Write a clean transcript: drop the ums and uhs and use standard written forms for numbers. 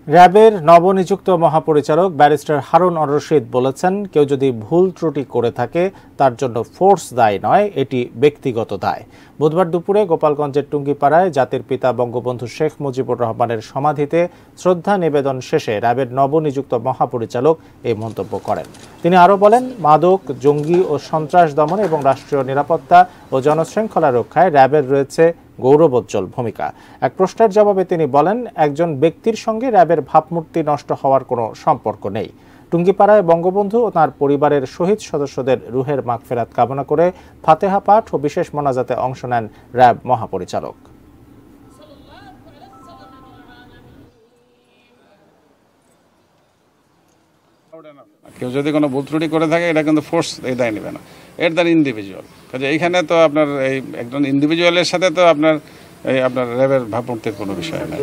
র্যাবের নবনিযুক্ত মহাপরিচালক ব্যারিস্টার হারুন অর রশিদ বলেছেন, কেউ যদি ভুল ত্রুটি করে থাকে তার জন্য ফোর্স দায়ী নয়, এটি ব্যক্তিগত দায়। বুধবার দুপুরে গোপালগঞ্জের টুঙ্গিপাড়ায় জাতির পিতা বঙ্গবন্ধু শেখ মুজিবুর রহমানের সমাধিতে শ্রদ্ধা নিবেদন শেষে র্যাবের নবনিযুক্ত মহাপরিচালক এই মন্তব্য করেন। তিনি আরও বলেন, মাদক, জঙ্গি ও সন্ত্রাস দমন এবং রাষ্ট্রীয় নিরাপত্তা ও জনশৃঙ্খলা রক্ষায় র্যাবের রয়েছে গৌরবোজ্জ্বল ভূমিকা। এক প্রশ্নের জবাবে তিনি বলেন, একজন ব্যক্তির সঙ্গে র্যাবের ভাবমূর্তি নষ্ট হওয়ার কোনো সম্পর্ক নেই। টুঙ্গিপাড়ায় বঙ্গবন্ধু ও তাঁর পরিবারের শহীদ সদস্যদের রুহের মাগফিরাত কামনা করে ফাতেহা পাঠ ও বিশেষ মোনাজাতে অংশ নেন র্যাব মহাপরিচালক। কেউ যদি কোনো ভুল ত্রুটি করে থাকে এটা কিন্তু ফোর্স এই দায় নেবে না, এর দ্বারা ইন্ডিভিজুয়াল। কাজে এইখানে তো আপনার এই একজন ইন্ডিভিজুয়ালের সাথে তো আপনার র্যাবের ভাবমূর্তির কোনো বিষয় নাই।